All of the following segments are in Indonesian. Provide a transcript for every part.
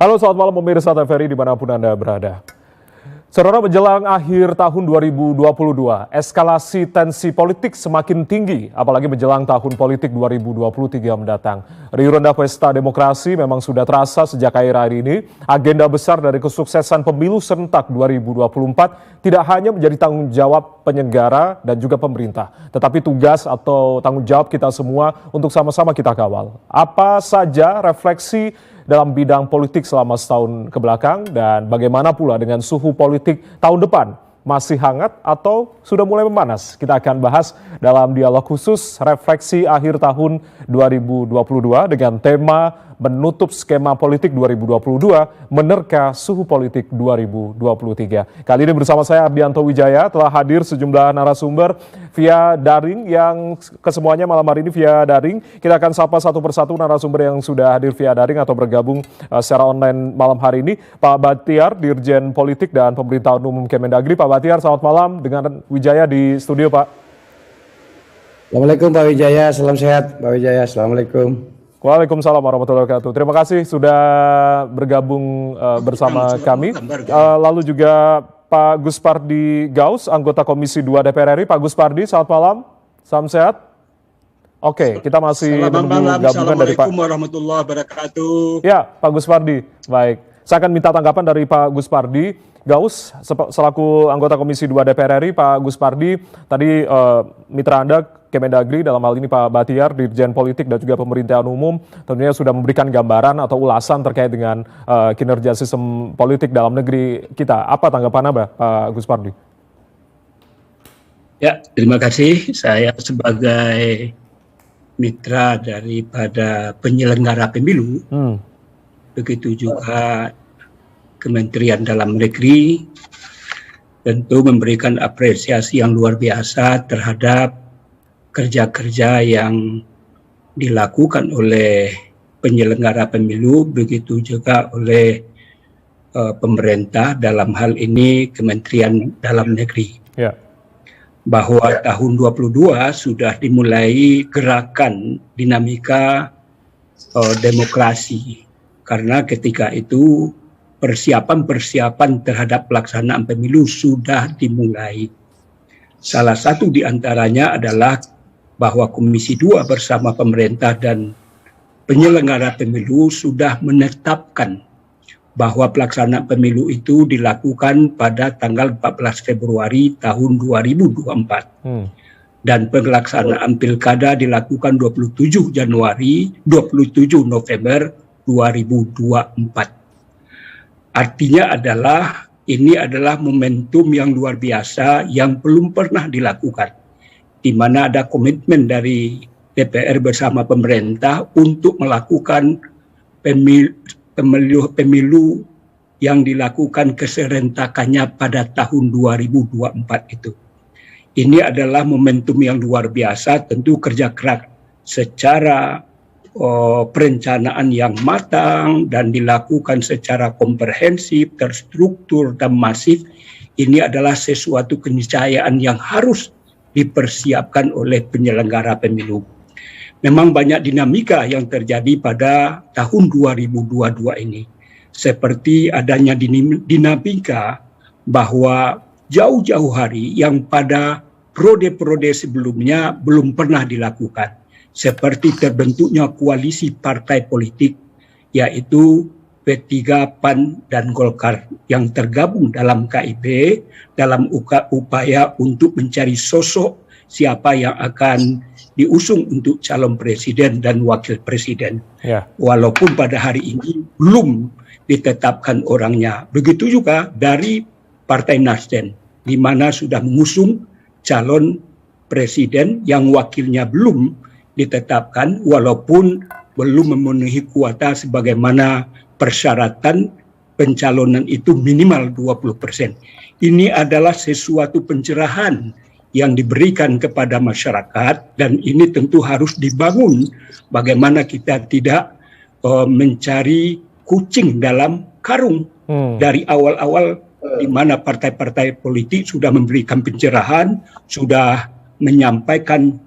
Halo, selamat malam pemirsa TVRI dimanapun Anda berada. Saudara, menjelang akhir tahun 2022, eskalasi tensi politik semakin tinggi, apalagi menjelang tahun politik 2023 mendatang. Riuh rendah pesta demokrasi memang sudah terasa sejak akhir-akhir ini. Agenda besar dari kesuksesan pemilu serentak 2024 tidak hanya menjadi tanggung jawab penyelenggara dan juga pemerintah, tetapi tugas atau tanggung jawab kita semua untuk sama-sama kita kawal. Apa saja refleksi dalam bidang politik selama setahun kebelakang dan bagaimana pula dengan suhu politik tahun depan? Masih hangat atau sudah mulai memanas? Kita akan bahas dalam dialog khusus refleksi akhir tahun 2022 dengan tema menutup skema politik 2022, menerka suhu politik 2023. Kali ini bersama saya Ardianto Wijaya, telah hadir sejumlah narasumber via daring yang kesemuanya malam hari ini via daring. Kita akan sapa satu persatu narasumber yang sudah hadir via daring atau bergabung secara online malam hari ini. Pak Bachtiar, Dirjen Politik dan Pemerintahan Umum Kemendagri. Pak Bachtiar, selamat malam dengan Wijaya di studio, Pak. Assalamualaikum Pak Wijaya, salam sehat Pak Wijaya, assalamualaikum. Waalaikumsalam warahmatullahi wabarakatuh. Terima kasih sudah bergabung bersama kami. Lalu juga Pak Guspardi Gaus, anggota Komisi 2 DPR RI. Pak Guspardi, selamat malam. Salam sehat. Oke, kita masih menunggu gabungan dari Pak. Assalamualaikum warahmatullahi wabarakatuh. Ya, Pak Guspardi. Baik. Saya akan minta tanggapan dari Pak Guspardi Gaus selaku anggota Komisi 2 DPR RI. Pak Guspardi, tadi mitra Anda Kemendagri dalam hal ini Pak Bachtiar, Dirjen Politik dan juga Pemerintahan Umum tentunya sudah memberikan gambaran atau ulasan terkait dengan kinerja sistem politik dalam negeri kita. Apa tanggapan Anda, Pak Guspardi? Ya, terima kasih. Saya sebagai mitra daripada penyelenggara pemilu, begitu juga Kementerian Dalam Negeri, tentu memberikan apresiasi yang luar biasa terhadap kerja-kerja yang dilakukan oleh penyelenggara pemilu, begitu juga oleh pemerintah, dalam hal ini Kementerian Dalam Negeri. Ya. Bahwa tahun 2022 sudah dimulai gerakan dinamika demokrasi, karena ketika itu persiapan terhadap pelaksanaan pemilu sudah dimulai. Salah satu di antaranya adalah bahwa Komisi 2 bersama pemerintah dan penyelenggara pemilu sudah menetapkan bahwa pelaksanaan pemilu itu dilakukan pada tanggal 14 Februari tahun 2024. Dan pelaksanaan pilkada dilakukan 27 November 2024. Artinya adalah ini adalah momentum yang luar biasa yang belum pernah dilakukan, di mana ada komitmen dari DPR bersama pemerintah untuk melakukan pemilu yang dilakukan keserentakannya pada tahun 2024 itu. Ini adalah momentum yang luar biasa, tentu kerja keras secara perencanaan yang matang dan dilakukan secara komprehensif, terstruktur dan masif. Ini adalah sesuatu keniscayaan yang harus dipersiapkan oleh penyelenggara pemilu. Memang banyak dinamika yang terjadi pada tahun 2022 ini. Seperti adanya dinamika bahwa jauh-jauh hari yang pada periode-periode sebelumnya belum pernah dilakukan. Seperti terbentuknya koalisi partai politik, yaitu P3, PAN, dan Golkar yang tergabung dalam KIP dalam upaya untuk mencari sosok siapa yang akan diusung untuk calon presiden dan wakil presiden. Ya. Walaupun pada hari ini belum ditetapkan orangnya. Begitu juga dari Partai Nasdem, di mana sudah mengusung calon presiden yang wakilnya belum ditetapkan, walaupun belum memenuhi kuota sebagaimana persyaratan pencalonan itu minimal 20%. Ini adalah sesuatu pencerahan yang diberikan kepada masyarakat, dan ini tentu harus dibangun bagaimana kita tidak mencari kucing dalam karung. Dari awal-awal di mana partai-partai politik sudah memberikan pencerahan, sudah menyampaikan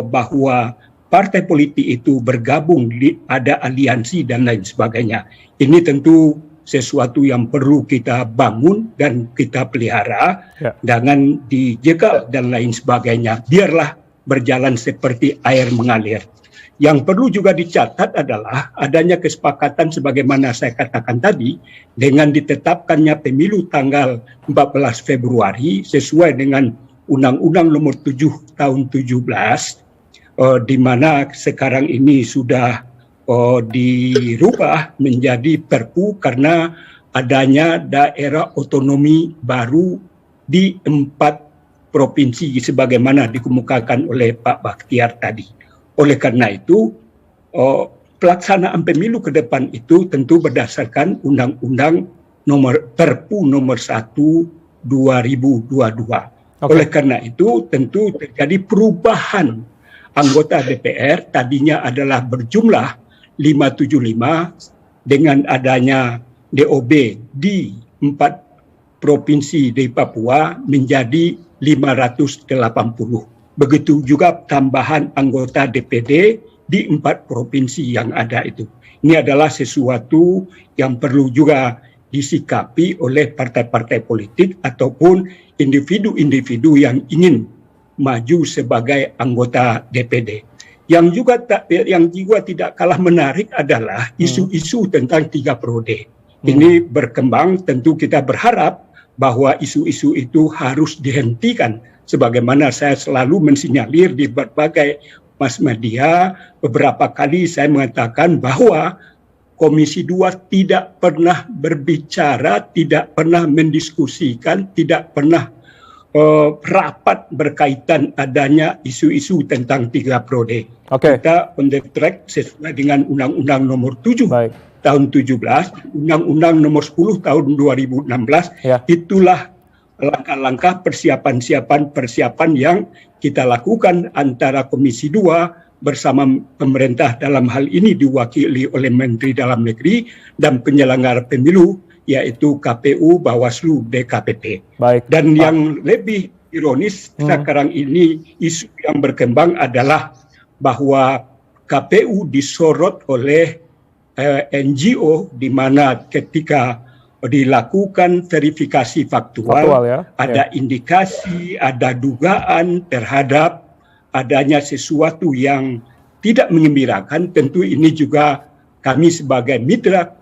bahwa partai politik itu bergabung ada aliansi dan lain sebagainya. Ini tentu sesuatu yang perlu kita bangun dan kita pelihara, jangan dijegal dan lain sebagainya. Biarlah berjalan seperti air mengalir. Yang perlu juga dicatat adalah adanya kesepakatan sebagaimana saya katakan tadi dengan ditetapkannya pemilu tanggal 14 Februari sesuai dengan Undang-Undang Nomor 7 Tahun 17, di mana sekarang ini sudah dirubah menjadi Perpu karena adanya daerah otonomi baru di 4 provinsi sebagaimana dikemukakan oleh Pak Bakhtiar tadi. Oleh karena itu, pelaksanaan pemilu ke depan itu tentu berdasarkan Undang-Undang Perpu Nomor 1 2022. Oleh karena itu, tentu terjadi perubahan anggota DPR, tadinya adalah berjumlah 575 dengan adanya DOB di 4 provinsi di Papua menjadi 580. Begitu juga tambahan anggota DPD di 4 provinsi yang ada itu. Ini adalah sesuatu yang perlu juga disikapi oleh partai-partai politik ataupun individu-individu yang ingin maju sebagai anggota DPD. Yang juga tidak kalah menarik adalah isu-isu tentang 3 periode. Ini berkembang, tentu kita berharap bahwa isu-isu itu harus dihentikan. Sebagaimana saya selalu mensinyalir di berbagai mass media, beberapa kali saya mengatakan bahwa Komisi 2 tidak pernah berbicara, tidak pernah mendiskusikan, tidak pernah rapat berkaitan adanya isu-isu tentang 3 periode. Kita on the track sesuai dengan Undang-Undang Nomor 7 Tahun 17, Undang-Undang Nomor 10 Tahun 2016, itulah langkah-langkah persiapan yang kita lakukan antara Komisi 2 bersama pemerintah, dalam hal ini diwakili oleh Menteri Dalam Negeri dan penyelenggara pemilu, yaitu KPU, Bawaslu, DKPP. Dan yang lebih ironis sekarang ini isu yang berkembang adalah bahwa KPU disorot oleh NGO, di mana ketika dilakukan verifikasi faktual ada indikasi, ada dugaan terhadap adanya sesuatu yang tidak menggembirakan. Tentu ini juga kami sebagai mitra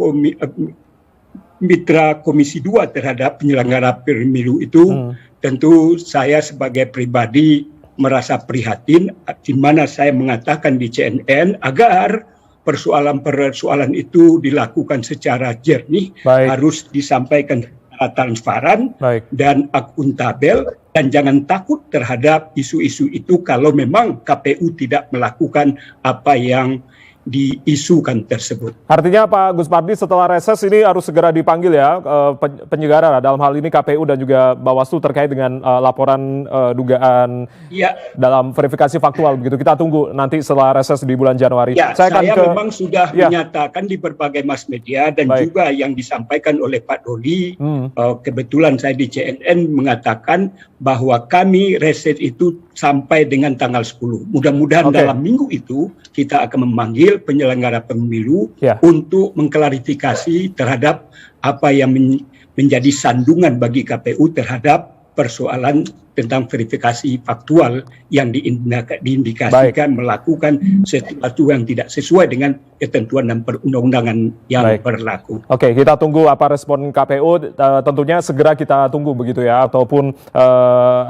Komisi 2 terhadap penyelenggara pemilu itu, tentu saya sebagai pribadi merasa prihatin, di mana saya mengatakan di CNN agar persoalan-persoalan itu dilakukan secara jernih, harus disampaikan secara transparan dan akuntabel, dan jangan takut terhadap isu-isu itu kalau memang KPU tidak melakukan apa yang diisukan tersebut. Artinya Pak Gus Pardi setelah reses ini harus segera dipanggil ya penyelenggara, dalam hal ini KPU dan juga Bawaslu terkait dengan laporan dugaan dalam verifikasi faktual begitu. Kita tunggu nanti setelah reses di bulan Januari. Saya memang sudah menyatakan di berbagai mass media dan juga yang disampaikan oleh Pak Doli. Kebetulan saya di CNN mengatakan bahwa kami reses itu sampai dengan tanggal 10. Mudah-mudahan dalam minggu itu kita akan memanggil penyelenggara pemilu untuk mengklarifikasi terhadap apa yang menjadi sandungan bagi KPU terhadap persoalan tentang verifikasi faktual yang diindikasikan melakukan sesuatu yang tidak sesuai dengan ketentuan dan perundang-undangan yang berlaku. Kita tunggu apa respon KPU, tentunya segera kita tunggu begitu ya, ataupun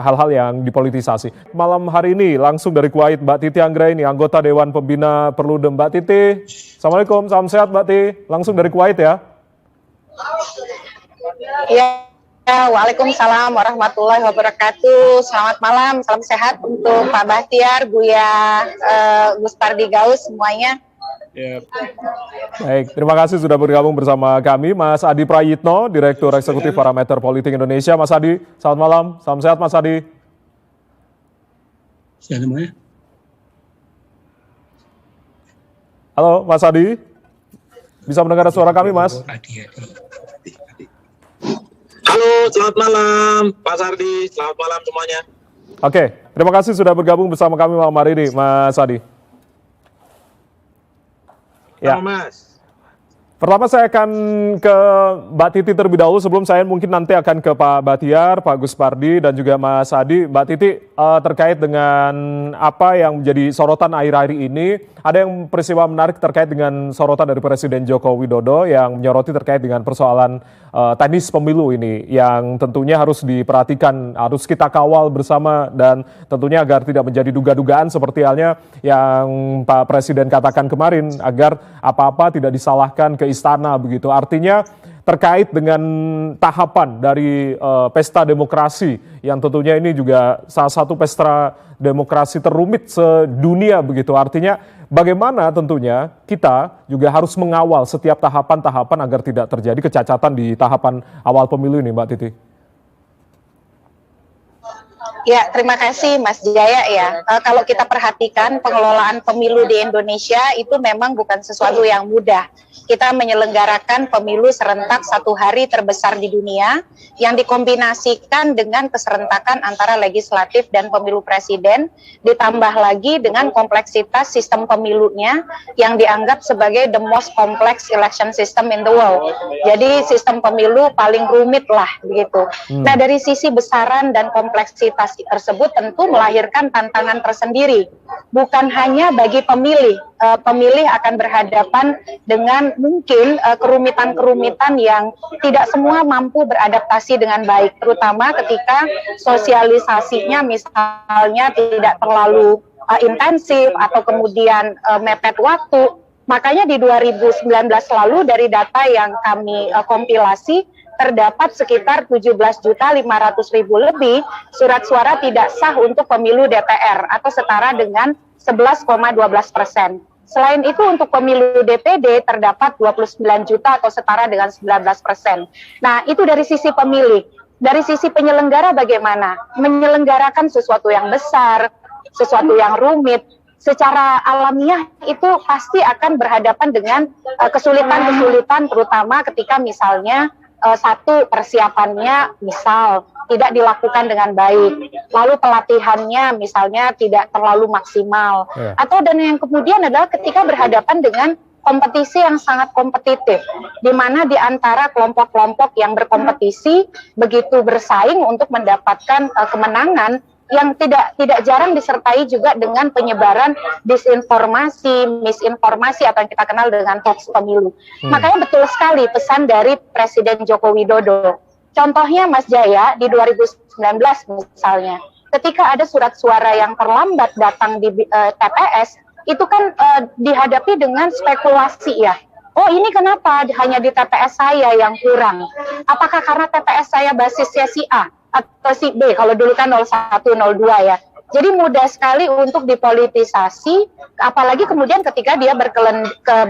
hal-hal yang dipolitisasi. Malam hari ini langsung dari Kuwait Mbak Titi Anggraini, anggota Dewan Pembina Perludem. Mbak Titi, Assalamualaikum, salam sehat Mbak Titi, langsung dari Kuwait ya. Waalaikumsalam warahmatullahi wabarakatuh. Selamat malam, salam sehat untuk Pak Bakhtiar, Buya, Gus Pardi Gaus, semuanya. Baik, terima kasih sudah bergabung bersama kami. Mas Adi Prayitno, Direktur Eksekutif Parameter Politik Indonesia. Mas Adi, selamat malam, salam sehat Mas Adi. Semuanya. Halo Mas Adi, bisa mendengar suara kami Mas? Halo, selamat malam Pak Sardi, selamat malam semuanya. Terima kasih sudah bergabung bersama kami malam hari ini, Mas Adi. Ya. Mas. Pertama saya akan ke Mbak Titi terlebih dahulu sebelum saya mungkin nanti akan ke Pak Bahtiar, Pak Kuspardi dan juga Mas Adi. Mbak Titi terkait dengan apa yang menjadi sorotan akhir-akhir ini, ada yang peristiwa menarik terkait dengan sorotan dari Presiden Joko Widodo yang menyoroti terkait dengan persoalan teknis pemilu ini yang tentunya harus diperhatikan, harus kita kawal bersama dan tentunya agar tidak menjadi duga-dugaan seperti halnya yang Pak Presiden katakan kemarin agar apa-apa tidak disalahkan ke istana begitu. Artinya terkait dengan tahapan dari pesta demokrasi yang tentunya ini juga salah satu pesta demokrasi terumit sedunia begitu. Artinya bagaimana tentunya kita juga harus mengawal setiap tahapan-tahapan agar tidak terjadi kecacatan di tahapan awal pemilu ini, Mbak Titi. Ya, terima kasih Mas Jaya ya. Kalau kita perhatikan pengelolaan pemilu di Indonesia itu memang bukan sesuatu yang mudah. Kita menyelenggarakan pemilu serentak satu hari terbesar di dunia yang dikombinasikan dengan keserentakan antara legislatif dan pemilu presiden, ditambah lagi dengan kompleksitas sistem pemilunya yang dianggap sebagai the most complex election system in the world. Jadi sistem pemilu paling rumit lah begitu. Nah, dari sisi besaran dan kompleksitas tersebut tentu melahirkan tantangan tersendiri, bukan hanya bagi pemilih. Pemilih akan berhadapan dengan mungkin kerumitan-kerumitan yang tidak semua mampu beradaptasi dengan baik, terutama ketika sosialisasinya misalnya tidak terlalu intensif atau kemudian mepet waktu. Makanya di 2019 lalu dari data yang kami kompilasi, terdapat sekitar 17.500.000 lebih surat suara tidak sah untuk pemilu DPR atau setara dengan 11,12%. Selain itu untuk pemilu DPD terdapat 29 juta atau setara dengan 19%. Nah, itu dari sisi pemilih. Dari sisi penyelenggara bagaimana? Menyelenggarakan sesuatu yang besar, sesuatu yang rumit, secara alamiah itu pasti akan berhadapan dengan kesulitan-kesulitan, terutama ketika misalnya satu, persiapannya misal tidak dilakukan dengan baik, lalu pelatihannya misalnya tidak terlalu maksimal, atau dan yang kemudian adalah ketika berhadapan dengan kompetisi yang sangat kompetitif, di mana di antara kelompok-kelompok yang berkompetisi begitu bersaing untuk mendapatkan kemenangan yang tidak jarang disertai juga dengan penyebaran disinformasi, misinformasi atau yang kita kenal dengan hoax pemilu. Makanya betul sekali pesan dari Presiden Joko Widodo. Contohnya Mas Jaya di 2019 misalnya, ketika ada surat suara yang terlambat datang di TPS, itu kan dihadapi dengan spekulasi ya. Oh ini kenapa hanya di TPS saya yang kurang? Apakah karena TPS saya basisnya si A atau si B? Kalau dulu kan 01, 02 ya. Jadi mudah sekali untuk dipolitisasi, apalagi kemudian ketika dia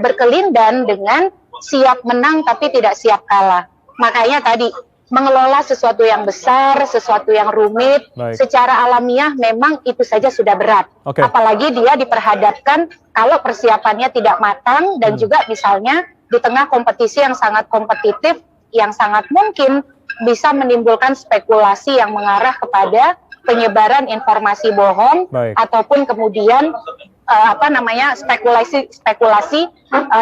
berkelindan dengan siap menang tapi tidak siap kalah. Makanya tadi mengelola sesuatu yang besar, sesuatu yang rumit, secara alamiah memang itu saja sudah berat. Apalagi dia diperhadapkan kalau persiapannya tidak matang dan juga misalnya di tengah kompetisi yang sangat kompetitif, yang sangat mungkin bisa menimbulkan spekulasi yang mengarah kepada penyebaran informasi bohong ataupun kemudian spekulasi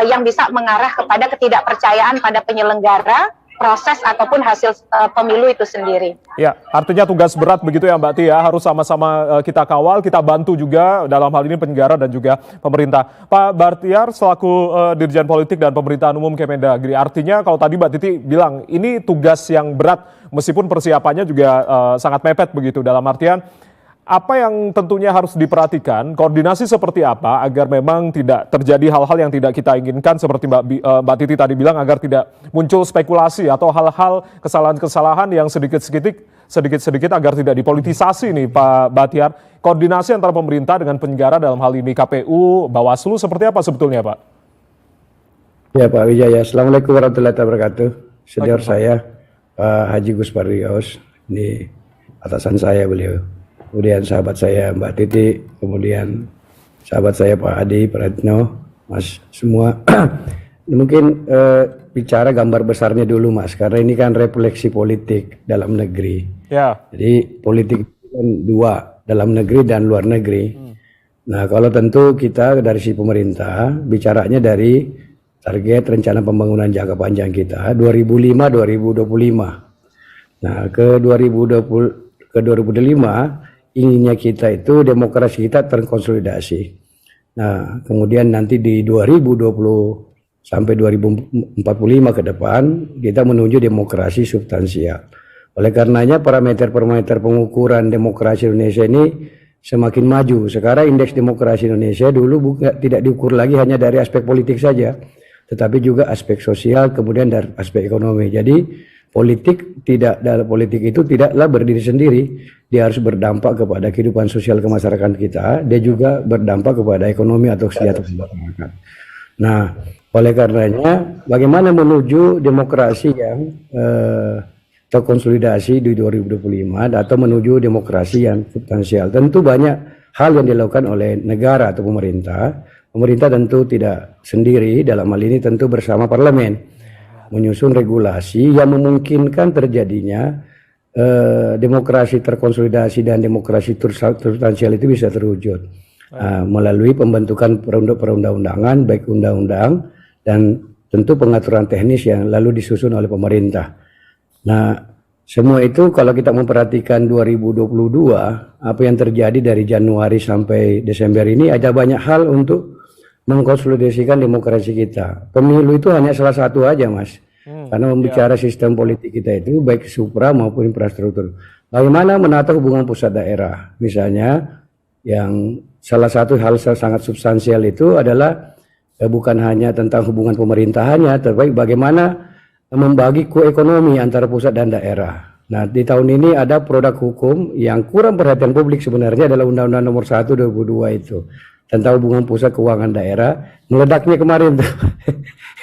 yang bisa mengarah kepada ketidakpercayaan pada penyelenggara, proses ataupun hasil pemilu itu sendiri. Ya, artinya tugas berat begitu ya Mbak Tia, harus sama-sama kita kawal, kita bantu juga dalam hal ini penyelenggara dan juga pemerintah. Pak Bahtiar selaku Dirjen Politik dan Pemerintahan Umum Kemendagri, artinya kalau tadi Mbak Titi bilang ini tugas yang berat meskipun persiapannya juga sangat mepet begitu, dalam artian apa yang tentunya harus diperhatikan, koordinasi seperti apa agar memang tidak terjadi hal-hal yang tidak kita inginkan seperti Mbak Titi tadi bilang, agar tidak muncul spekulasi atau hal-hal kesalahan-kesalahan yang sedikit-sedikit agar tidak dipolitisasi nih Pak Bahtiar. Koordinasi antara pemerintah dengan penyelenggara dalam hal ini KPU, Bawaslu seperti apa sebetulnya Pak? Ya Pak Wijaya, Assalamualaikum warahmatullahi wabarakatuh. Senior saya Pak Haji Kuspardi Gaus, ini atasan saya beliau. Kemudian sahabat saya Mbak Titi, kemudian sahabat saya Pak Adi, Pak Retno, Mas semua. Mungkin bicara gambar besarnya dulu Mas, karena ini kan refleksi politik dalam negeri. Jadi politik itu kan dua, dalam negeri dan luar negeri. Nah, kalau tentu kita dari sisi pemerintah bicaranya dari target rencana pembangunan jangka panjang kita 2005-2025. Nah, ke 2025 inginnya kita itu demokrasi kita terkonsolidasi. Nah, kemudian nanti di 2020 sampai 2045 ke depan kita menuju demokrasi substansial. Oleh karenanya parameter-parameter pengukuran demokrasi Indonesia ini semakin maju. Sekarang indeks demokrasi Indonesia dulu tidak diukur lagi hanya dari aspek politik saja, tetapi juga aspek sosial, kemudian dari aspek ekonomi. Jadi dalam politik itu tidaklah berdiri sendiri, dia harus berdampak kepada kehidupan sosial kemasyarakatan kita, dia juga berdampak kepada ekonomi atau kesejahteraan masyarakat. Nah, oleh karenanya bagaimana menuju demokrasi yang terkonsolidasi di 2025 atau menuju demokrasi yang substansial. Tentu banyak hal yang dilakukan oleh negara atau pemerintah. Pemerintah tentu tidak sendiri, dalam hal ini tentu bersama parlemen menyusun regulasi yang memungkinkan terjadinya demokrasi terkonsolidasi dan demokrasi substansial itu bisa terwujud melalui pembentukan perundang-undangan, baik undang-undang dan tentu pengaturan teknis yang lalu disusun oleh pemerintah. Nah, semua itu kalau kita memperhatikan 2022, apa yang terjadi dari Januari sampai Desember ini, ada banyak hal untuk mengkonsolidasikan demokrasi kita. Pemilu itu hanya salah satu aja, Mas. Karena membicara sistem politik kita itu baik supra maupun infrastruktur. Bagaimana menata hubungan pusat daerah? Misalnya yang salah satu hal sangat substansial itu adalah bukan hanya tentang hubungan pemerintahannya, tapi bagaimana membagi koekonomi antara pusat dan daerah. Nah, di tahun ini ada produk hukum yang kurang perhatian publik sebenarnya adalah Undang-Undang Nomor 1 2002 itu tentang hubungan pusat keuangan daerah. Meledaknya kemarin tuh.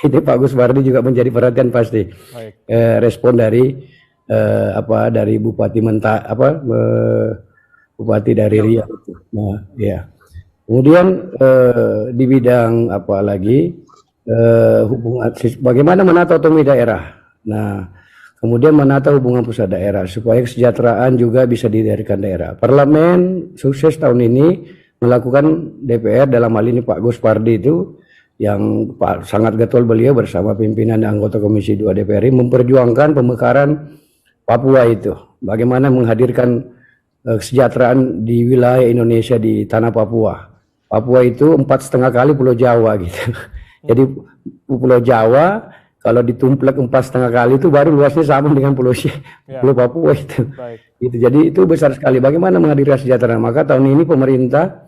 Ini Pak Gus Pardi juga menjadi perhatian pasti. Respon dari dari Bupati Bupati dari Riau itu. Nah, ya. Kemudian di bidang apa lagi? Hubungan bagaimana menata otonomi daerah. Nah, kemudian menata hubungan pusat daerah supaya kesejahteraan juga bisa didirikan daerah. Parlemen sukses tahun ini melakukan DPR dalam hal ini Pak Gus Pardi itu yang sangat getol beliau bersama pimpinan dan anggota Komisi 2 DPR memperjuangkan pemekaran Papua itu. Bagaimana menghadirkan kesejahteraan di wilayah Indonesia di tanah Papua. Papua itu 4,5 kali Pulau Jawa gitu. Jadi Pulau Jawa kalau ditumplek 4,5 kali itu baru luasnya sama dengan Pulau Papua itu. Gitu. Jadi itu besar sekali. Bagaimana menghadirkan kesejahteraan? Maka tahun ini pemerintah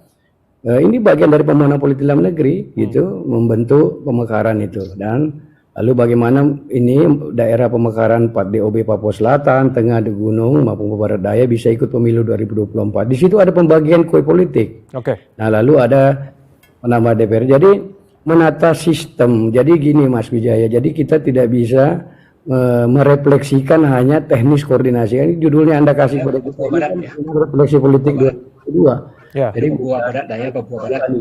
ini bagian dari pembangunan politik dalam negeri, gitu, membentuk pemekaran itu. Dan lalu bagaimana ini daerah pemekaran 4DOB Papua Selatan, Tengah, di Gunung maupun Barat Daya bisa ikut pemilu 2024. Di situ ada pembagian kue politik. Nah, lalu ada penambah DPR. Jadi menata sistem. Jadi gini Mas Wijaya, jadi kita tidak bisa merefleksikan hanya teknis koordinasi. Ini judulnya Anda kasih pada kita, refleksi politik 2022. Jadi Papua Barat Daya, Papua Barat.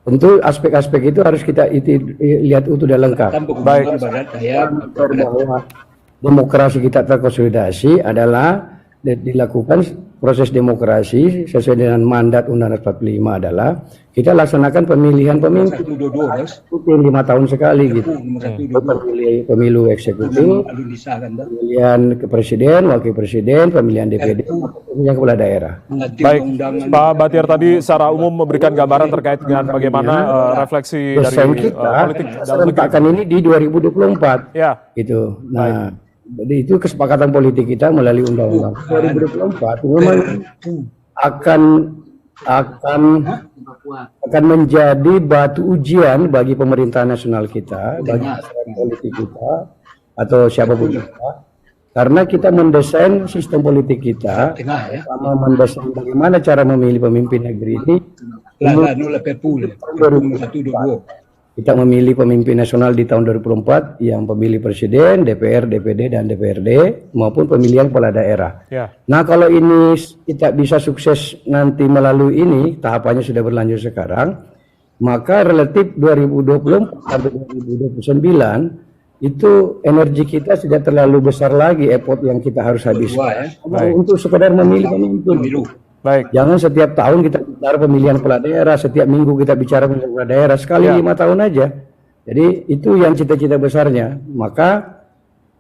Tentu aspek-aspek itu harus kita lihat utuh dan lengkap. Baik. Barat Daya, bahwa demokrasi kita terkonsolidasi adalah dilakukan proses demokrasi sesuai dengan mandat Undang-Undang 45 adalah kita laksanakan pemilihan pemimpin rutin 5 tahun sekali gitu. Pemilu eksekutif, pemilihan presiden, wakil presiden, pemilihan DPD, pemilihan kepala daerah. Baik, Pak Batiar tadi secara umum memberikan gambaran terkait dengan bagaimana refleksi dari politik dalam negeri ini di 2024. Gitu. Nah, jadi itu kesepakatan politik kita melalui undang-undang 2024 memang akan menjadi batu ujian bagi pemerintahan nasional kita, bagi politik kita atau siapapun kita, karena kita mendesain sistem politik kita, sama mendesain bagaimana cara memilih pemimpin negeri ini. Kita memilih pemimpin nasional di tahun 2024 yang pemilih presiden, DPR, DPD, dan DPRD maupun pemilihan kepala daerah. Nah, kalau ini kita bisa sukses nanti melalui ini, tahapannya sudah berlanjut sekarang, maka relatif 2020 sampai 2029 itu energi kita sudah terlalu besar lagi effort yang kita harus habiskan untuk sekedar memilih pemimpin. Baik. Jangan setiap tahun kita bicara pemilihan kepala daerah, setiap minggu kita bicara pemilihan kepala daerah, sekali 5 tahun aja. Jadi itu yang cita-cita besarnya. Maka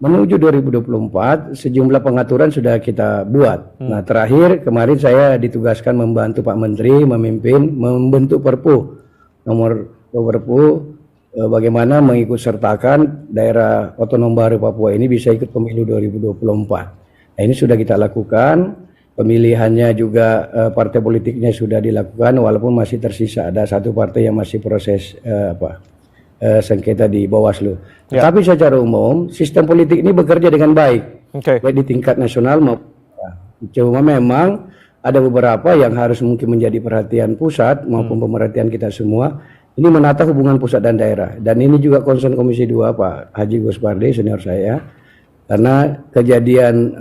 menuju 2024 sejumlah pengaturan sudah kita buat. Nah, terakhir kemarin saya ditugaskan membantu Pak Menteri memimpin membentuk Perpu nomor Perpu bagaimana mengikut sertakan daerah otonom baru Papua ini bisa ikut pemilu 2024. Nah, ini sudah kita lakukan. Pemilihannya juga partai politiknya sudah dilakukan, walaupun masih tersisa ada satu partai yang masih proses sengketa di Bawaslu. Tapi secara umum sistem politik ini bekerja dengan baik, baik di tingkat nasional maupun cuma memang ada beberapa yang harus mungkin menjadi perhatian pusat maupun pemerhatian kita semua. Ini menata hubungan pusat dan daerah, dan ini juga concern Komisi 2 Pak Haji Guspardi senior saya, karena kejadian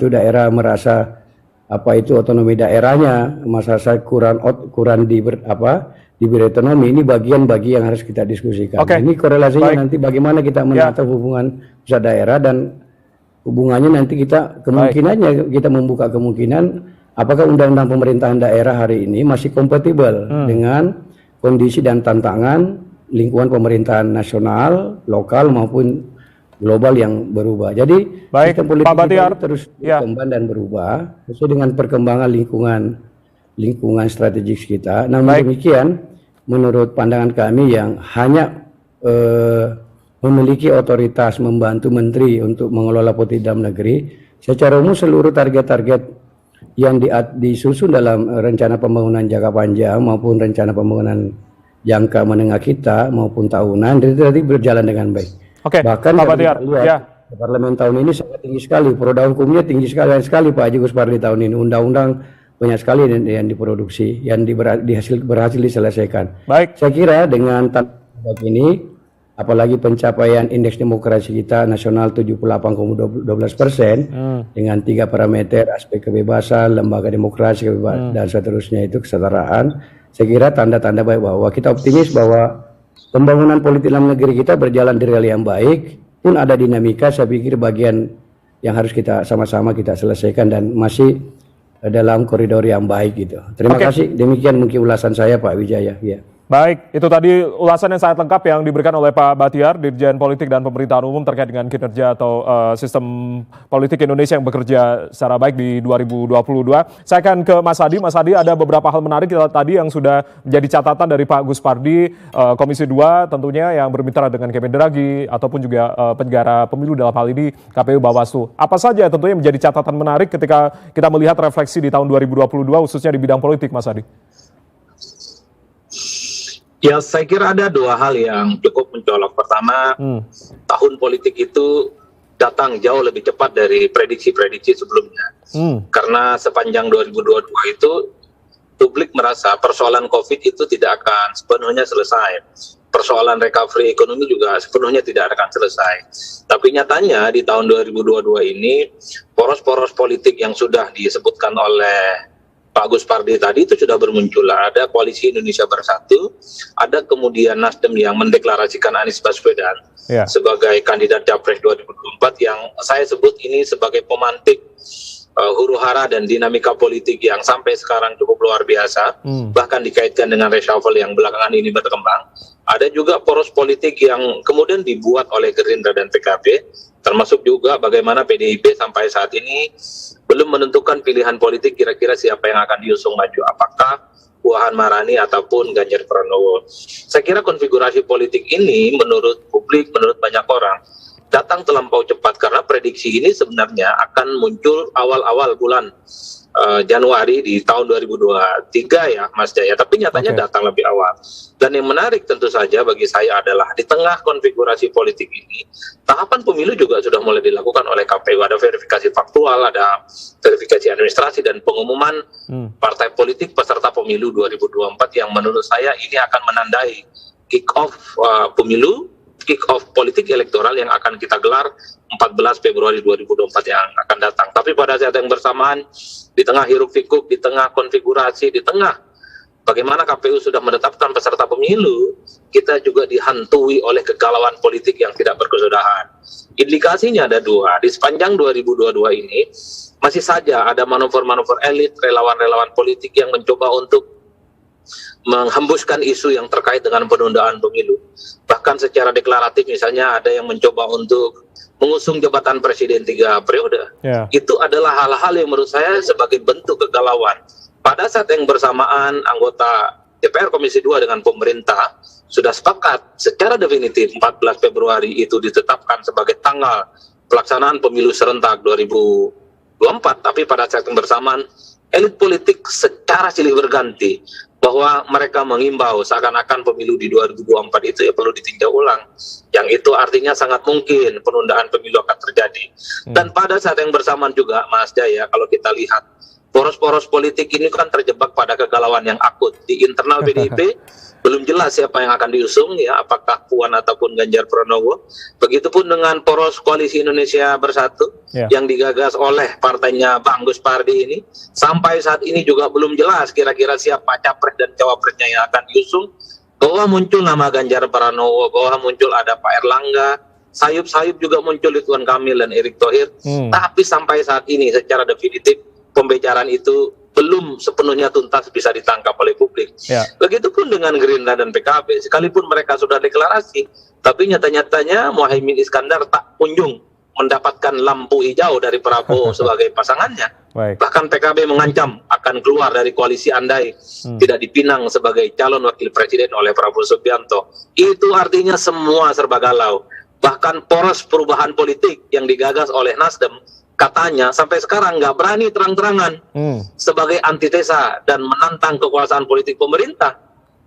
daerah merasa otonomi daerahnya masyarakat kurang diberi otonomi, ini bagian bagi yang harus kita diskusikan. Ini korelasinya nanti bagaimana kita menata hubungan pusat daerah, dan hubungannya nanti kita kemungkinannya kita membuka kemungkinan apakah undang-undang pemerintahan daerah hari ini masih kompatibel dengan kondisi dan tantangan lingkungan pemerintahan nasional, lokal maupun global yang berubah. Jadi sistem politik kita terus berkembang dan berubah sesuai dengan perkembangan lingkungan strategis kita. Namun demikian, menurut pandangan kami yang hanya memiliki otoritas membantu menteri untuk mengelola politik dalam negeri, secara umum seluruh target-target yang disusun dalam rencana pembangunan jangka panjang maupun rencana pembangunan jangka menengah kita maupun tahunan itu tadi berjalan dengan baik. Bahkan Pak Batiar, parlemen tahun ini sangat tinggi sekali, produk hukumnya tinggi sekali Pak Haji Guspardi tahun ini. Undang-undang banyak sekali yang diproduksi, yang berhasil diselesaikan. Saya kira dengan tanda ini, apalagi pencapaian indeks demokrasi kita nasional 78,12% dengan 3 parameter, aspek kebebasan, lembaga demokrasi, dan seterusnya itu kesetaraan. Saya kira tanda-tanda baik bahwa kita optimis bahwa pembangunan politik dalam negeri kita berjalan di rel yang baik, pun ada dinamika. Saya pikir bagian yang harus kita sama-sama kita selesaikan dan masih dalam koridor yang baik gitu. Terima kasih. Demikian mungkin ulasan saya Pak Wijaya. Baik, itu tadi ulasan yang sangat lengkap yang diberikan oleh Pak Batiar, Dirjen Politik dan Pemerintahan Umum terkait dengan kinerja atau sistem politik Indonesia yang bekerja secara baik di 2022. Saya akan ke Mas Adi. Mas Adi, ada beberapa hal menarik tadi yang sudah menjadi catatan dari Pak Guspardi, Komisi 2 tentunya yang bermitra dengan Kemendagri ataupun juga penyelenggara pemilu dalam hal ini KPU Bawaslu. Apa saja tentunya menjadi catatan menarik ketika kita melihat refleksi di tahun 2022 khususnya di bidang politik, Mas Adi? Ya, saya kira ada 2 hal yang cukup mencolok. Pertama, tahun politik itu datang jauh lebih cepat dari prediksi-prediksi sebelumnya. Karena sepanjang 2022 itu, publik merasa persoalan COVID itu tidak akan sepenuhnya selesai. Persoalan recovery ekonomi juga sepenuhnya tidak akan selesai. Tapi nyatanya di tahun 2022 ini, poros-poros politik yang sudah disebutkan oleh Pak Guspardi tadi itu sudah bermunculan. Ada Koalisi Indonesia Bersatu, ada kemudian Nasdem yang mendeklarasikan Anies Baswedan sebagai kandidat Capres 2024 yang saya sebut ini sebagai pemantik huru-hara dan dinamika politik yang sampai sekarang cukup luar biasa, bahkan dikaitkan dengan reshuffle yang belakangan ini berkembang. Ada juga poros politik yang kemudian dibuat oleh Gerindra dan PKB, termasuk juga bagaimana PDIP sampai saat ini belum menentukan pilihan politik kira-kira siapa yang akan diusung maju, apakah Puan Maharani ataupun Ganjar Pranowo. Saya kira konfigurasi politik ini menurut publik, menurut banyak orang, datang terlampau cepat karena prediksi ini sebenarnya akan muncul awal-awal bulan Januari di tahun 2023 ya Mas Jaya, tapi nyatanya datang lebih awal. Dan yang menarik tentu saja bagi saya adalah di tengah konfigurasi politik ini, tahapan pemilu juga sudah mulai dilakukan oleh KPU. Ada verifikasi faktual, ada verifikasi administrasi dan pengumuman partai politik peserta pemilu 2024 yang menurut saya ini akan menandai kick-off pemilu, kick-off politik elektoral yang akan kita gelar 14 Februari 2024 yang akan datang. Tapi pada saat yang bersamaan, di tengah hiruk-pikuk, di tengah konfigurasi, di tengah bagaimana KPU sudah menetapkan peserta pemilu, kita juga dihantui oleh kegalauan politik yang tidak berkesudahan. Indikasinya ada 2. Di sepanjang 2022 ini, masih saja ada manuver-manuver elit, relawan-relawan politik yang mencoba untuk menghembuskan isu yang terkait dengan penundaan pemilu. Bahkan secara deklaratif misalnya ada yang mencoba untuk mengusung jabatan presiden 3 periode. Itu adalah hal-hal yang menurut saya sebagai bentuk kegalauan. Pada saat yang bersamaan anggota DPR Komisi 2 dengan pemerintah sudah sepakat secara definitif 14 Februari itu ditetapkan sebagai tanggal pelaksanaan pemilu serentak 2024. Tapi pada saat yang bersamaan elit politik secara silih berganti bahwa mereka mengimbau seakan-akan pemilu di 2024 itu ya perlu ditinjau ulang. Yang itu artinya sangat mungkin penundaan pemilu akan terjadi. Dan pada saat yang bersamaan juga Mas Jaya, kalau kita lihat poros-poros politik ini kan terjebak pada kegalauan yang akut. Di internal PDIP belum jelas siapa yang akan diusung, ya, apakah Puan ataupun Ganjar Pranowo. Begitupun dengan poros Koalisi Indonesia Bersatu yang digagas oleh partainya Bang Gus Pardi ini. Sampai saat ini juga belum jelas kira-kira siapa capres dan cawapresnya yang akan diusung. Bahwa muncul nama Ganjar Pranowo, bahwa muncul ada Pak Erlangga, sayup-sayup juga muncul Ridwan Kamil dan Erick Thohir. Tapi sampai saat ini secara definitif pembicaraan itu belum sepenuhnya tuntas bisa ditangkap oleh publik. Begitupun dengan Gerindra dan PKB, sekalipun mereka sudah deklarasi, tapi nyata-nyatanya Muhaimin Iskandar tak kunjung mendapatkan lampu hijau dari Prabowo sebagai pasangannya. Bahkan PKB mengancam akan keluar dari koalisi andai tidak dipinang sebagai calon wakil presiden oleh Prabowo Subianto. Itu artinya semua serba galau. Bahkan poros perubahan politik yang digagas oleh Nasdem katanya sampai sekarang nggak berani terang-terangan sebagai antitesa dan menantang kekuasaan politik pemerintah.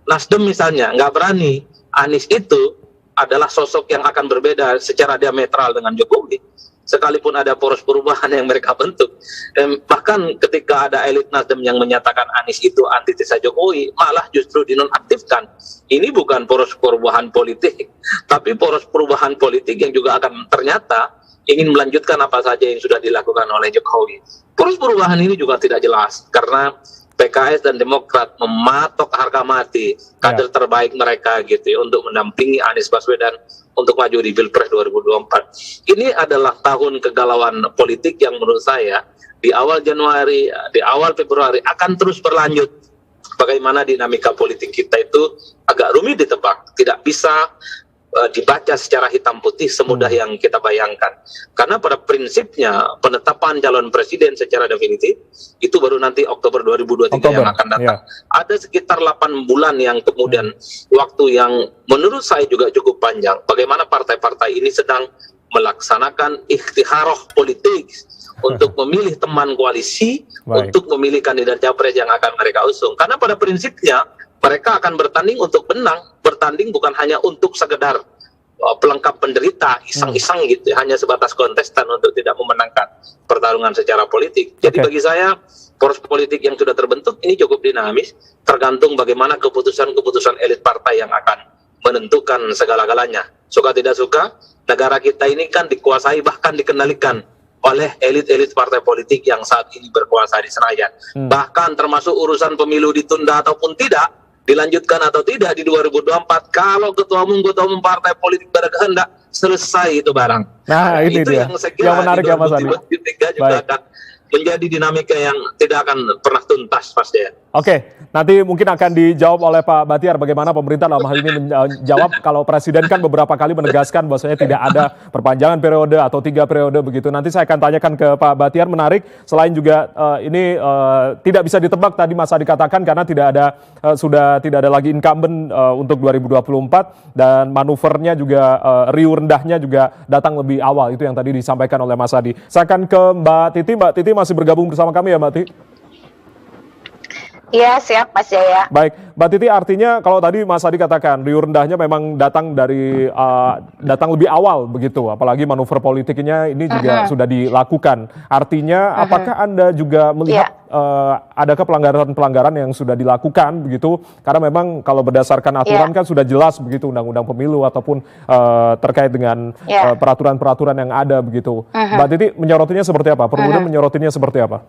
Nasdem misalnya nggak berani. Anies itu adalah sosok yang akan berbeda secara diametral dengan Jokowi. Sekalipun ada poros perubahan yang mereka bentuk. Bahkan ketika ada elit Nasdem yang menyatakan Anies itu antitesa Jokowi, malah justru dinonaktifkan. Ini bukan poros perubahan politik, tapi poros perubahan politik yang juga akan ternyata ingin melanjutkan apa saja yang sudah dilakukan oleh Jokowi. Poros perubahan ini juga tidak jelas karena PKS dan Demokrat mematok harga mati kader terbaik mereka gitu ya, untuk mendampingi Anies Baswedan untuk maju di Pilpres 2024. Ini adalah tahun kegalauan politik yang menurut saya di awal Januari, di awal Februari akan terus berlanjut. Bagaimana dinamika politik kita itu agak rumit ditebak, tidak bisa dibaca secara hitam putih semudah yang kita bayangkan. Karena pada prinsipnya penetapan calon presiden secara definitif itu baru nanti Oktober 2023 yang akan datang. Ada sekitar 8 bulan yang kemudian waktu yang menurut saya juga cukup panjang. Bagaimana partai-partai ini sedang melaksanakan ikhtiharoh politik untuk memilih teman koalisi, untuk memilih kandidat capres yang akan mereka usung. Karena pada prinsipnya mereka akan bertanding untuk menang, bertanding bukan hanya untuk sekedar pelengkap penderita, iseng-iseng gitu, hanya sebatas kontestan untuk tidak memenangkan pertarungan secara politik. Jadi bagi saya, poros politik yang sudah terbentuk ini cukup dinamis, tergantung bagaimana keputusan-keputusan elit partai yang akan menentukan segala-galanya. Suka tidak suka, negara kita ini kan dikuasai bahkan dikendalikan oleh elit-elit partai politik yang saat ini berkuasa di Senayan. Bahkan termasuk urusan pemilu ditunda ataupun tidak, dilanjutkan atau tidak di 2024, kalau ketua umum partai politik berkehendak, selesai itu barang. Nah, ini itu dia yang saya kira yang menarik ya Mas Andi. 2023 juga akan menjadi dinamika yang tidak akan pernah tuntas pasti ya. Oke, nanti mungkin akan dijawab oleh Pak Batiar bagaimana pemerintah dalam hal ini menjawab kalau Presiden kan beberapa kali menegaskan bahwasanya tidak ada perpanjangan periode atau 3 periode begitu. Nanti saya akan tanyakan ke Pak Batiar. Menarik, selain juga ini tidak bisa ditebak tadi Mas Adi katakan karena sudah tidak ada lagi incumbent untuk 2024 dan manuvernya juga riuh rendahnya juga datang lebih awal, itu yang tadi disampaikan oleh Mas Adi. Saya akan ke Mbak Titi. Mbak Titi masih bergabung bersama kami ya Mbak Titi? Iya, siap Mas Jaya. Baik, Mbak Titi, artinya kalau tadi Mas Adi katakan riuh rendahnya memang datang lebih awal begitu, apalagi manuver politiknya ini juga sudah dilakukan. Artinya apakah Anda juga melihat adakah pelanggaran-pelanggaran yang sudah dilakukan begitu? Karena memang kalau berdasarkan aturan kan sudah jelas begitu, undang-undang pemilu ataupun terkait dengan peraturan-peraturan yang ada begitu. Mbak Titi menyorotinya seperti apa? Perludem menyorotinya seperti apa?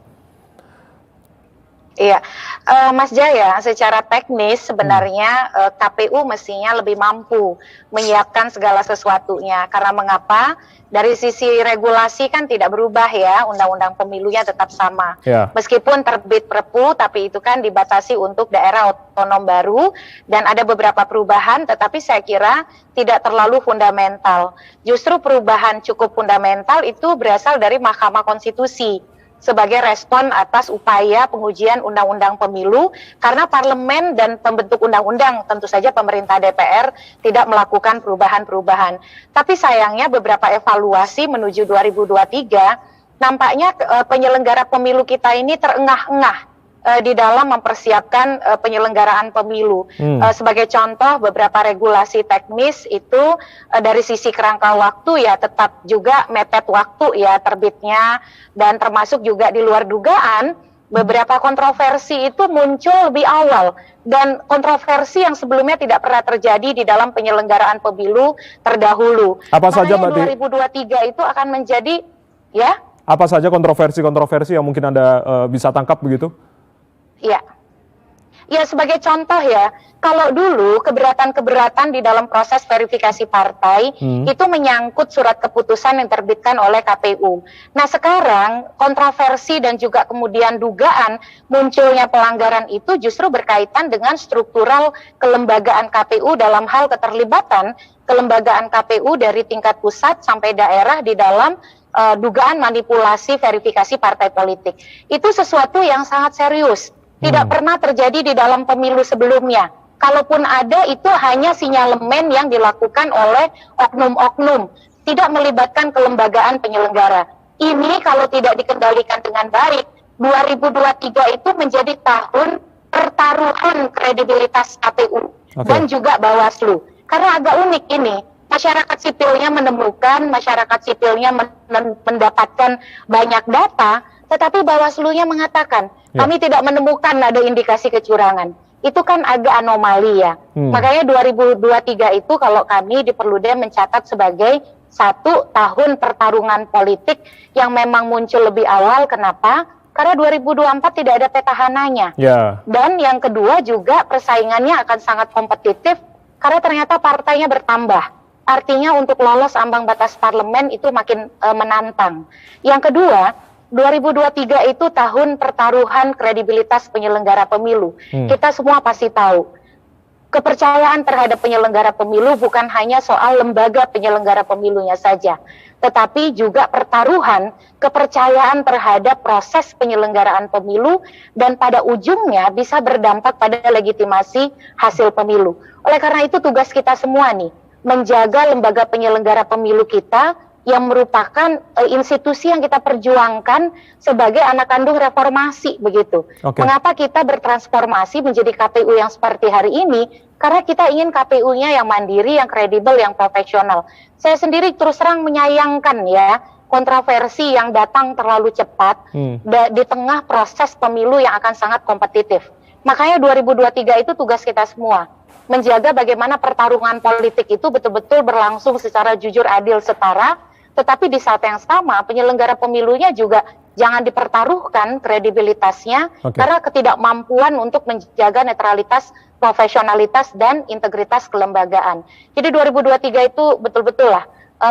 Iya, Mas Jaya, secara teknis sebenarnya KPU mestinya lebih mampu menyiapkan segala sesuatunya. Karena mengapa? Dari sisi regulasi kan tidak berubah ya, undang-undang pemilunya tetap sama. Ya. Meskipun terbit Perpu, tapi itu kan dibatasi untuk daerah otonom baru dan ada beberapa perubahan, tetapi saya kira tidak terlalu fundamental. Justru perubahan cukup fundamental itu berasal dari Mahkamah Konstitusi sebagai respon atas upaya pengujian undang-undang pemilu karena parlemen dan pembentuk undang-undang, tentu saja pemerintah DPR tidak melakukan perubahan-perubahan. Tapi sayangnya beberapa evaluasi menuju 2023 nampaknya penyelenggara pemilu kita ini terengah-engah di dalam mempersiapkan penyelenggaraan pemilu. Sebagai contoh, beberapa regulasi teknis itu dari sisi kerangka waktu ya tetap juga mepet waktu ya terbitnya, dan termasuk juga di luar dugaan beberapa kontroversi itu muncul lebih awal, dan kontroversi yang sebelumnya tidak pernah terjadi di dalam penyelenggaraan pemilu terdahulu. Apa saja, Makanya Mbak 2023 itu akan menjadi ya. Apa saja kontroversi-kontroversi yang mungkin Anda bisa tangkap begitu? Ya, sebagai contoh ya, kalau dulu keberatan-keberatan di dalam proses verifikasi partai itu menyangkut surat keputusan yang terbitkan oleh KPU. Nah sekarang kontroversi dan juga kemudian dugaan munculnya pelanggaran itu justru berkaitan dengan struktural kelembagaan KPU dalam hal keterlibatan kelembagaan KPU dari tingkat pusat sampai daerah di dalam dugaan manipulasi verifikasi partai politik. Itu sesuatu yang sangat serius. Tidak pernah terjadi di dalam pemilu sebelumnya. Kalaupun ada, itu hanya sinyalemen yang dilakukan oleh oknum-oknum, tidak melibatkan kelembagaan penyelenggara. Ini kalau tidak dikendalikan dengan baik, 2023 itu menjadi tahun pertaruhan kredibilitas KPU dan juga Bawaslu. Karena agak unik ini, masyarakat sipilnya menemukan, masyarakat sipilnya mendapatkan banyak data, tetapi Bawaslu-nya mengatakan, kami tidak menemukan ada indikasi kecurangan. Itu kan agak anomali ya. Makanya 2023 itu kalau kami di Perludem mencatat sebagai satu tahun pertarungan politik yang memang muncul lebih awal. Kenapa? Karena 2024 tidak ada petahananya. Dan yang kedua juga persaingannya akan sangat kompetitif karena ternyata partainya bertambah. Artinya untuk lolos ambang batas parlemen itu makin menantang. Yang kedua, 2023 itu tahun pertaruhan kredibilitas penyelenggara pemilu. Kita semua pasti tahu, kepercayaan terhadap penyelenggara pemilu bukan hanya soal lembaga penyelenggara pemilunya saja, tetapi juga pertaruhan kepercayaan terhadap proses penyelenggaraan pemilu dan pada ujungnya bisa berdampak pada legitimasi hasil pemilu. Oleh karena itu tugas kita semua nih, menjaga lembaga penyelenggara pemilu kita yang merupakan institusi yang kita perjuangkan sebagai anak kandung reformasi begitu. Mengapa kita bertransformasi menjadi KPU yang seperti hari ini? Karena kita ingin KPU-nya yang mandiri, yang kredibel, yang profesional. Saya sendiri terus terang menyayangkan ya kontroversi yang datang terlalu cepat di tengah proses pemilu yang akan sangat kompetitif. Makanya 2023 itu tugas kita semua, menjaga bagaimana pertarungan politik itu betul-betul berlangsung secara jujur, adil, setara. Tetapi di saat yang sama penyelenggara pemilunya juga jangan dipertaruhkan kredibilitasnya karena ketidakmampuan untuk menjaga netralitas, profesionalitas, dan integritas kelembagaan. Jadi 2023 itu betul-betul lah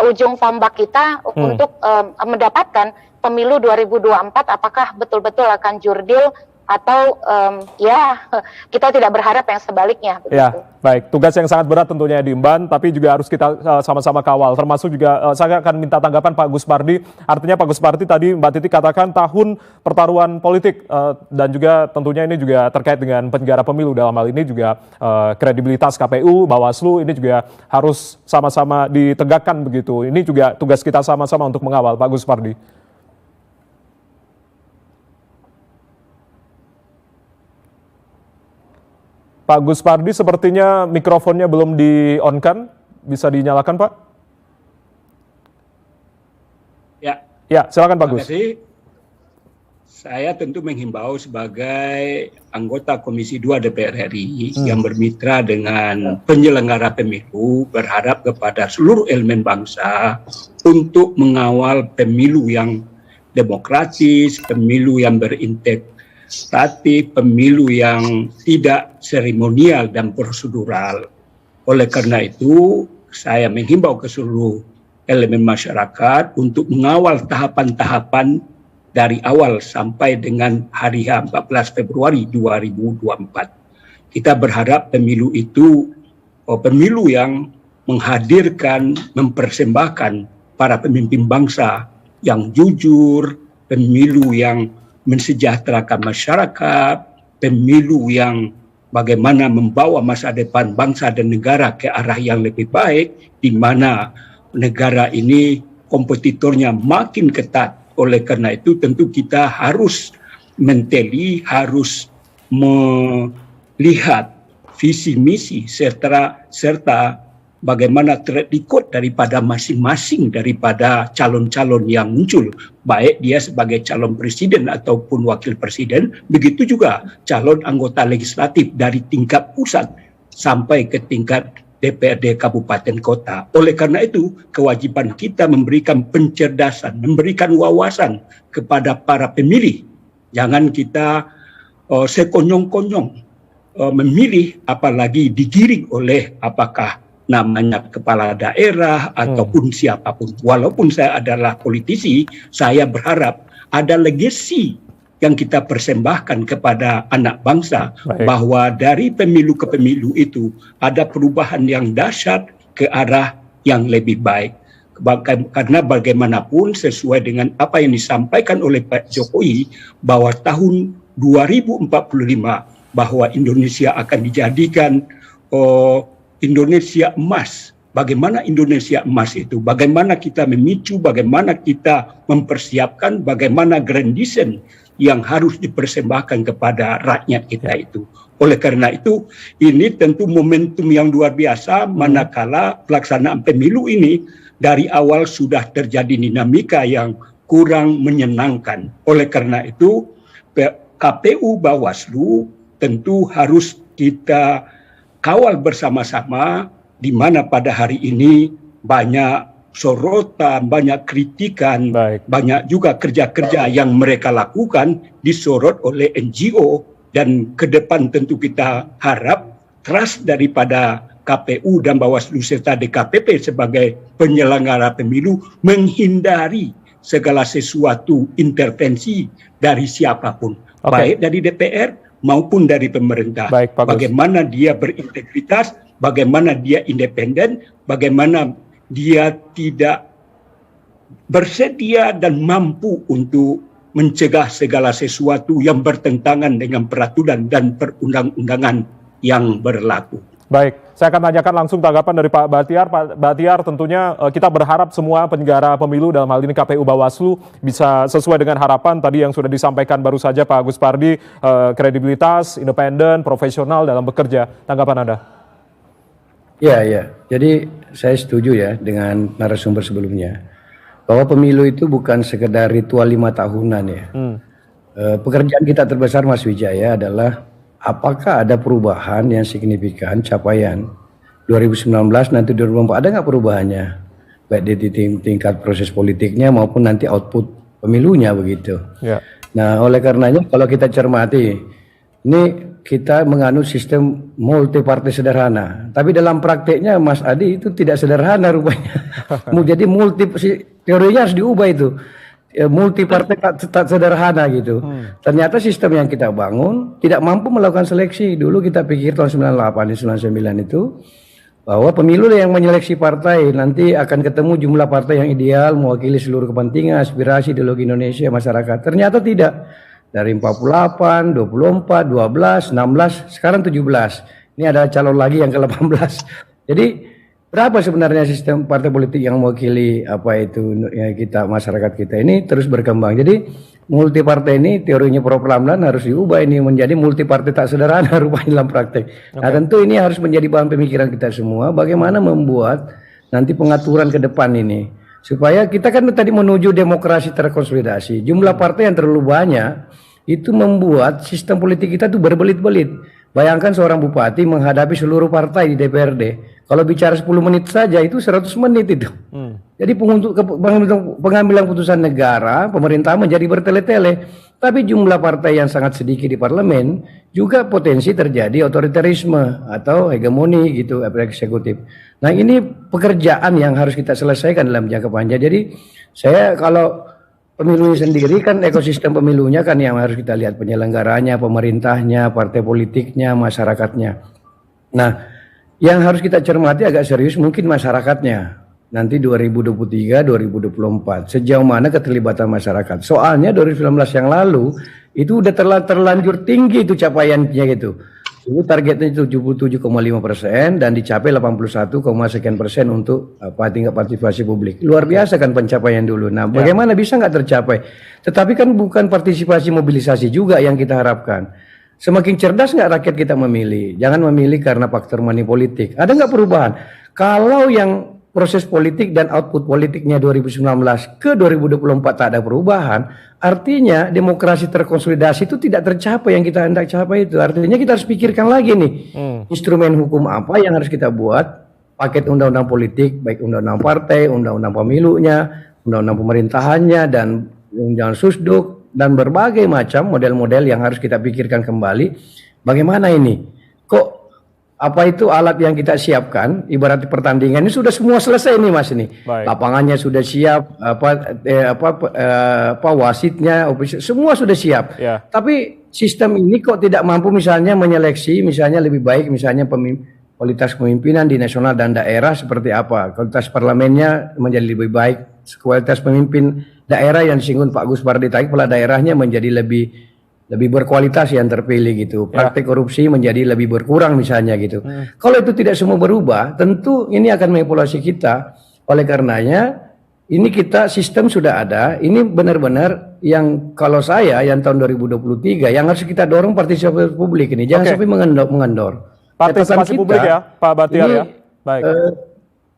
ujung tombak kita untuk mendapatkan pemilu 2024 apakah betul-betul akan jurdil atau ya kita tidak berharap yang sebaliknya. Begitu. Ya, baik. Tugas yang sangat berat tentunya diemban, tapi juga harus kita sama-sama kawal. Termasuk juga saya akan minta tanggapan Pak Guspardi. Artinya Pak Guspardi tadi Mbak Titi katakan tahun pertaruhan politik dan juga tentunya ini juga terkait dengan penyelenggara pemilu, dalam hal ini juga kredibilitas KPU, Bawaslu ini juga harus sama-sama ditegakkan begitu. Ini juga tugas kita sama-sama untuk mengawal, Pak Guspardi. Pak Guspardi sepertinya mikrofonnya belum di-on-kan, bisa dinyalakan Pak? Ya, silakan Pak Gus. Terima kasih. Saya tentu menghimbau sebagai anggota Komisi 2 DPR RI yang bermitra dengan penyelenggara pemilu, berharap kepada seluruh elemen bangsa untuk mengawal pemilu yang demokratis, pemilu yang berintegritas, administratif, pemilu yang tidak seremonial dan prosedural. Oleh karena itu, saya menghimbau ke seluruh elemen masyarakat untuk mengawal tahapan-tahapan dari awal sampai dengan hari 14 Februari 2024. Kita berharap pemilu itu pemilu yang menghadirkan, mempersembahkan para pemimpin bangsa yang jujur, pemilu yang mensejahterakan masyarakat, pemilu yang bagaimana membawa masa depan bangsa dan negara ke arah yang lebih baik, di mana negara ini kompetitornya makin ketat. Oleh karena itu tentu kita harus menteli, harus melihat visi misi serta bagaimana track record daripada masing-masing daripada calon-calon yang muncul, baik dia sebagai calon presiden ataupun wakil presiden, begitu juga calon anggota legislatif dari tingkat pusat sampai ke tingkat DPRD kabupaten kota. Oleh karena itu, kewajiban kita memberikan pencerdasan, memberikan wawasan kepada para pemilih. Jangan kita sekonyong-konyong memilih, apalagi digiring oleh apakah namanya kepala daerah ataupun siapapun. Walaupun saya adalah politisi, saya berharap ada legasi yang kita persembahkan kepada anak bangsa. Baik. Bahwa dari pemilu ke pemilu itu ada perubahan yang dahsyat ke arah yang lebih baik. Karena bagaimanapun sesuai dengan apa yang disampaikan oleh Pak Jokowi bahwa tahun 2045 bahwa Indonesia akan dijadikan Indonesia emas. Bagaimana Indonesia emas itu? Bagaimana kita memicu, bagaimana kita mempersiapkan, bagaimana grand design yang harus dipersembahkan kepada rakyat kita itu. Oleh karena itu, ini tentu momentum yang luar biasa manakala pelaksanaan pemilu ini dari awal sudah terjadi dinamika yang kurang menyenangkan. Oleh karena itu, KPU Bawaslu tentu harus kita kawal bersama-sama, di mana pada hari ini banyak sorotan, banyak kritikan, banyak juga kerja-kerja yang mereka lakukan disorot oleh NGO, dan ke depan tentu kita harap trust daripada KPU dan Bawaslu serta DKPP sebagai penyelenggara pemilu menghindari segala sesuatu intervensi dari siapapun, baik dari DPR maupun dari pemerintah. Bagaimana dia berintegritas, bagaimana dia independen, bagaimana dia tidak bersedia dan mampu untuk mencegah segala sesuatu yang bertentangan dengan peraturan dan perundang-undangan yang berlaku. Baik, saya akan tanyakan langsung tanggapan dari Pak Batiar. Pak Batiar, tentunya kita berharap semua penyelenggara pemilu, dalam hal ini KPU Bawaslu, bisa sesuai dengan harapan tadi yang sudah disampaikan baru saja Pak Agus Pardi, kredibilitas, independen, profesional dalam bekerja. Tanggapan Anda? Ya. Jadi saya setuju ya dengan narasumber sebelumnya, bahwa pemilu itu bukan sekedar ritual 5 tahunan ya. Pekerjaan kita terbesar Mas Wijaya adalah apakah ada perubahan yang signifikan, capaian 2019 nanti 2024, ada nggak perubahannya? Baik di tingkat proses politiknya maupun nanti output pemilunya begitu. Ya. Nah oleh karenanya kalau kita cermati, ini kita menganut sistem multi partai sederhana. Tapi dalam prakteknya Mas Adi itu tidak sederhana rupanya. Mau jadi teorinya harus diubah itu. Multi partai tak sederhana gitu. Ternyata sistem yang kita bangun tidak mampu melakukan seleksi. Dulu kita pikir tahun 98 99 itu bahwa pemilu yang menyeleksi partai, nanti akan ketemu jumlah partai yang ideal mewakili seluruh kepentingan, aspirasi, ideologi Indonesia, masyarakat. Ternyata tidak. Dari 48, 24, 12, 16, sekarang 17. Ini ada calon lagi yang ke-18. Jadi berapa sebenarnya sistem partai politik yang mewakili apa itu ya, kita, masyarakat kita ini terus berkembang. Jadi multi partai ini teorinya Prof. Ramlan harus diubah ini menjadi multi partai tak sederhana rupanya dalam praktek. Nah tentu ini harus menjadi bahan pemikiran kita semua bagaimana membuat nanti pengaturan ke depan ini. Supaya kita kan tadi menuju demokrasi terkonsolidasi. Jumlah partai yang terlalu banyak itu membuat sistem politik kita tuh berbelit-belit. Bayangkan seorang bupati menghadapi seluruh partai di DPRD. Kalau bicara 10 menit saja itu 100 menit itu. Jadi pengambilan putusan negara, pemerintah menjadi bertele-tele. tapi jumlah partai yang sangat sedikit di parlemen juga potensi terjadi otoritarisme atau hegemoni gitu eksekutif. Nah, ini pekerjaan yang harus kita selesaikan dalam jangka panjang. Jadi saya kalau pemilu sendiri kan ekosistem pemilunya kan yang harus kita lihat, penyelenggaranya, pemerintahnya, partai politiknya, masyarakatnya. Nah, yang harus kita cermati agak serius mungkin masyarakatnya. Nanti 2023, 2024, sejauh mana keterlibatan masyarakat. Soalnya 2019 yang lalu itu udah terlanjur tinggi itu capaiannya gitu. Itu targetnya 77,5% dan dicapai 81, sekian persen untuk tingkat partisipasi publik. Luar biasa kan pencapaian dulu. Nah, bagaimana bisa nggak tercapai? Tetapi kan bukan partisipasi mobilisasi juga yang kita harapkan. Semakin cerdas nggak rakyat kita memilih? Jangan memilih karena faktor money politik. Ada nggak perubahan? Kalau yang proses politik dan output politiknya 2019 ke 2024 tak ada perubahan, artinya demokrasi terkonsolidasi itu tidak tercapai yang kita hendak capai itu. Artinya kita harus pikirkan lagi nih, instrumen hukum apa yang harus kita buat, paket undang-undang politik, baik undang-undang partai, undang-undang pemilunya, undang-undang pemerintahannya, dan undang-undang susduk, dan berbagai macam model-model yang harus kita pikirkan kembali. Bagaimana ini? Kok apa itu alat yang kita siapkan, ibarat pertandingan ini sudah semua selesai nih Mas ini. Baik. Lapangannya sudah siap, wasitnya, semua sudah siap. Ya. Tapi sistem ini kok tidak mampu misalnya menyeleksi, misalnya lebih baik misalnya kualitas pemimpinan di nasional dan daerah seperti apa, kualitas parlemennya menjadi lebih baik, kualitas pemimpin daerah yang disinggung Pak Gus Pardi tadi, kepala daerahnya menjadi lebih berkualitas yang terpilih gitu. Praktik korupsi menjadi lebih berkurang misalnya gitu. Kalau itu tidak semua berubah, tentu ini akan manipulasi kita. Oleh karenanya, ini kita sistem sudah ada. Ini benar-benar yang kalau saya yang tahun 2023 yang harus kita dorong partisipasi publik ini. Jangan sampai mengendor. Partisipasi publik ya, Pak Batiar ya. Baik.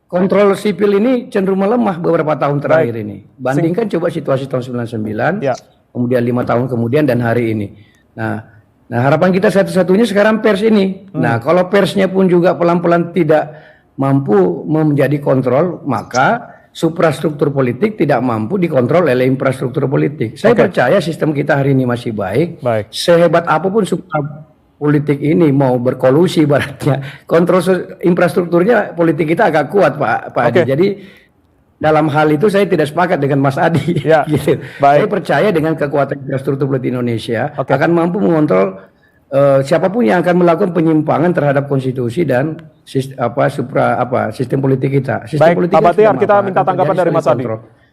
Kontrol sipil ini cenderung melemah beberapa tahun terakhir ini. Bandingkan coba situasi tahun 99. Ya. Kemudian 5 tahun kemudian dan hari ini. Nah harapan kita satu-satunya sekarang pers ini. Nah, kalau persnya pun juga pelan-pelan tidak mampu menjadi kontrol, maka suprastruktur politik tidak mampu dikontrol oleh infrastruktur politik. Saya percaya sistem kita hari ini masih baik. Sehebat apapun politik ini mau berkolusi ibaratnya, kontrol infrastrukturnya politik kita agak kuat Pak Adi. Jadi dalam hal itu saya tidak sepakat dengan Mas Adi. Ya, gitu. Saya percaya dengan kekuatan infrastruktur politik Indonesia akan mampu mengontrol siapapun yang akan melakukan penyimpangan terhadap konstitusi dan sistem politik kita. Sistem politik Pak Batiar, kita minta tanggapan dari Mas Adi.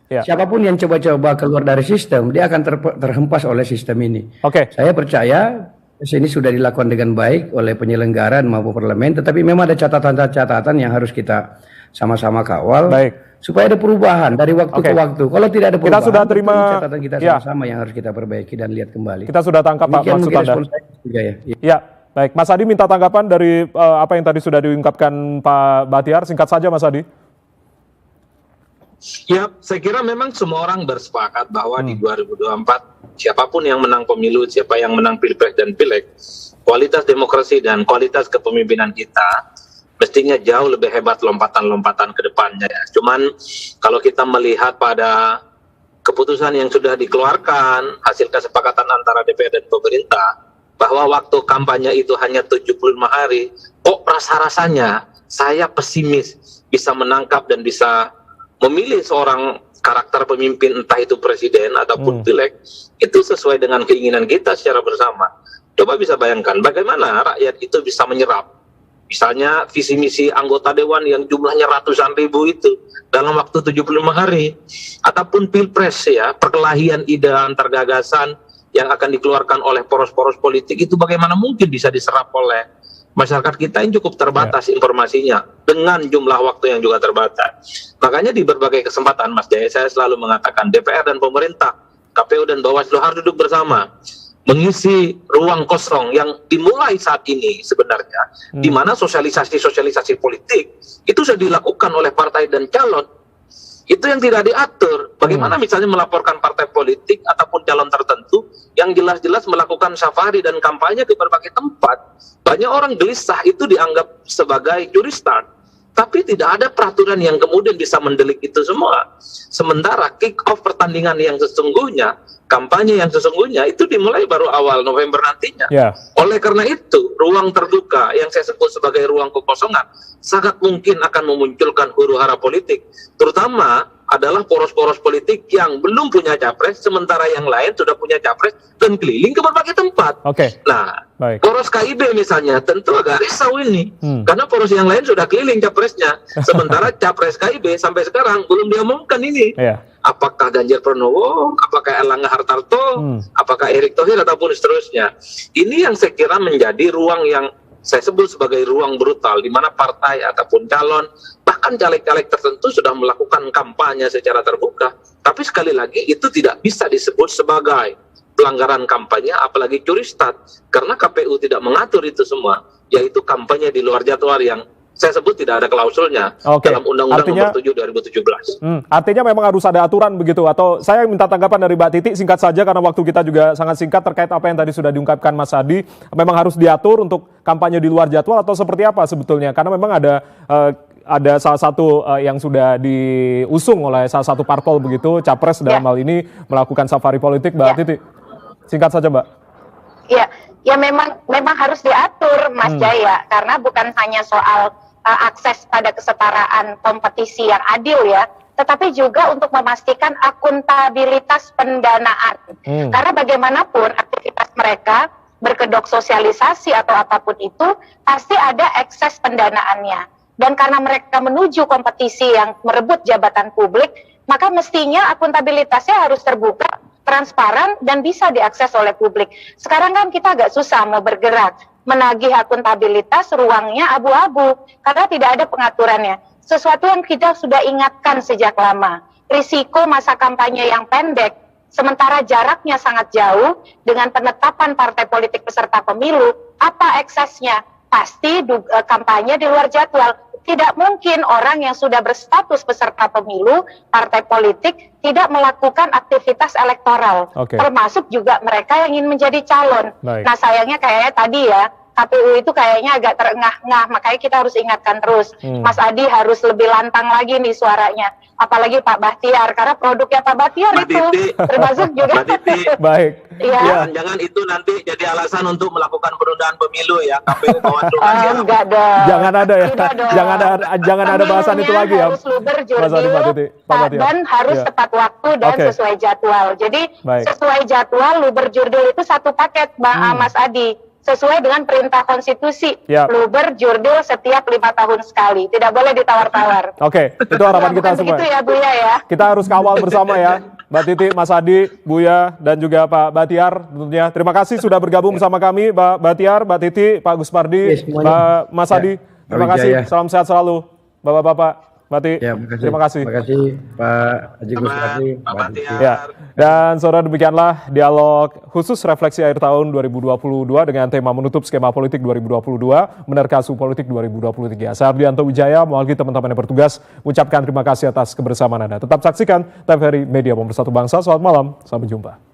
Ya. Siapapun yang coba-coba keluar dari sistem, dia akan terhempas oleh sistem ini. Saya percaya ini sudah dilakukan dengan baik oleh penyelenggara maupun parlemen, tetapi memang ada catatan-catatan yang harus kita sama-sama kawal. Supaya ada perubahan dari waktu ke waktu. Kalau tidak ada perubahan, kita sudah terima catatan kita sama-sama yang harus kita perbaiki dan lihat kembali. Kita sudah tangkap Pak maksud Anda. Ya, baik. Mas Adi minta tanggapan dari apa yang tadi sudah diungkapkan Pak Batiar. Singkat saja Mas Adi. Ya, saya kira memang semua orang bersepakat bahwa di 2024 siapapun yang menang pemilu, siapa yang menang pilpres dan pileg, kualitas demokrasi dan kualitas kepemimpinan kita mestinya jauh lebih hebat lompatan-lompatan ke depannya ya. Cuman kalau kita melihat pada keputusan yang sudah dikeluarkan, hasil kesepakatan antara DPR dan pemerintah, bahwa waktu kampanye itu hanya 75 hari, kok rasa-rasanya saya pesimis bisa menangkap dan bisa memilih seorang karakter pemimpin, entah itu presiden ataupun pileg, itu sesuai dengan keinginan kita secara bersama. Coba bisa bayangkan bagaimana rakyat itu bisa menyerap misalnya visi misi anggota dewan yang jumlahnya ratusan ribu itu dalam waktu 75 hari, ataupun pilpres ya, perkelahian ide antar gagasan yang akan dikeluarkan oleh poros-poros politik itu bagaimana mungkin bisa diserap oleh masyarakat kita yang cukup terbatas informasinya dengan jumlah waktu yang juga terbatas. Makanya di berbagai kesempatan Mas Jaya saya selalu mengatakan DPR dan pemerintah, KPU dan Bawaslu harus duduk bersama mengisi ruang kosong yang dimulai saat ini sebenarnya, di mana sosialisasi politik itu sudah dilakukan oleh partai dan calon. Itu yang tidak diatur. Bagaimana misalnya melaporkan partai politik ataupun calon tertentu yang jelas-jelas melakukan safari dan kampanye ke berbagai tempat. Banyak orang gelisah, itu dianggap sebagai curi start. Tapi tidak ada peraturan yang kemudian bisa mendelik itu semua. Sementara kick off pertandingan yang sesungguhnya, kampanye yang sesungguhnya itu dimulai baru awal November nantinya. Oleh karena itu, ruang terbuka yang saya sebut sebagai ruang kekosongan sangat mungkin akan memunculkan huru-hara politik, terutama adalah poros-poros politik yang belum punya capres, sementara yang lain sudah punya capres dan keliling ke berbagai tempat. Nah, poros KIB misalnya tentu agak risau ini, karena poros yang lain sudah keliling capresnya, sementara capres KIB sampai sekarang belum diumumkan ini. Apakah Ganjar Pranowo, apakah Erlangga Hartarto, apakah Erick Thohir ataupun seterusnya. Ini yang saya kira menjadi ruang yang saya sebut sebagai ruang brutal, di mana partai ataupun calon, bahkan caleg-caleg tertentu sudah melakukan kampanye secara terbuka. Tapi sekali lagi itu tidak bisa disebut sebagai pelanggaran kampanye, apalagi curi start, karena KPU tidak mengatur itu semua, yaitu kampanye di luar jadwal yang saya sebut tidak ada klausulnya dalam Undang-Undang Nomor 7 2017. Artinya memang harus ada aturan begitu, atau saya minta tanggapan dari Mbak Titi singkat saja karena waktu kita juga sangat singkat terkait apa yang tadi sudah diungkapkan Mas Adi. Memang harus diatur untuk kampanye di luar jadwal atau seperti apa sebetulnya? Karena memang ada salah satu yang sudah diusung oleh salah satu parpol begitu, capres dalam hal ini melakukan safari politik. Mbak Titi, singkat saja Mbak. Ya memang harus diatur Mas Jaya, karena bukan hanya soal akses pada kesetaraan kompetisi yang adil ya, tetapi juga untuk memastikan akuntabilitas pendanaan. Karena bagaimanapun aktivitas mereka berkedok sosialisasi atau apapun itu pasti ada ekses pendanaannya. Dan karena mereka menuju kompetisi yang merebut jabatan publik, maka mestinya akuntabilitasnya harus terbuka, transparan, dan bisa diakses oleh publik. Sekarang kan kita agak susah mau bergerak, menagih akuntabilitas, ruangnya abu-abu, karena tidak ada pengaturannya. Sesuatu yang kita sudah ingatkan sejak lama, risiko masa kampanye yang pendek, sementara jaraknya sangat jauh dengan penetapan partai politik peserta pemilu. Apa eksesnya? Pasti kampanye di luar jadwal. Tidak mungkin orang yang sudah berstatus peserta pemilu, partai politik, tidak melakukan aktivitas elektoral, termasuk juga mereka yang ingin menjadi calon. Nah sayangnya kayaknya tadi ya, KPU itu kayaknya agak terengah-engah, makanya kita harus ingatkan terus. Mas Adi harus lebih lantang lagi nih suaranya, apalagi Pak Bahtiar, karena produknya Pak Bahtiar itu termasuk juga. Baik. Jangan itu nanti jadi alasan untuk melakukan penundaan pemilu ya, KPU Bawaslu. Enggak dong. Jangan ada ya. Jangan ada bahasan itu lagi ya. Harus luber jurdil, dan harus tepat waktu dan sesuai jadwal. Jadi sesuai jadwal luber jurdil itu satu paket Mas Adi. Sesuai dengan perintah konstitusi, luber jurdil setiap 5 tahun sekali, tidak boleh ditawar-tawar. Itu harapan kita semua. Begitu ya Buya ya. Kita harus kawal bersama ya, Mbak Titi, Mas Adi, Buya, dan juga Pak Bahtiar tentunya. Terima kasih sudah bergabung bersama kami, Mbak Bahtiar, Mbak Titi, Pak Gus-Pardi, Mas Adi. Terima kasih, salam sehat selalu, Bapak-bapak. Mbak terima kasih. Terima kasih Pak Haji Gus-Pardi. Dan saudara, demikianlah dialog khusus refleksi akhir tahun 2022 dengan tema menutup skema politik 2022, menerkasu politik 2023. Saya Ardianto Wijaya, mewakili teman-teman yang bertugas, ucapkan terima kasih atas kebersamaan Anda. Tetap saksikan TVRI Media Pemersatu Bangsa. Selamat malam, sampai jumpa.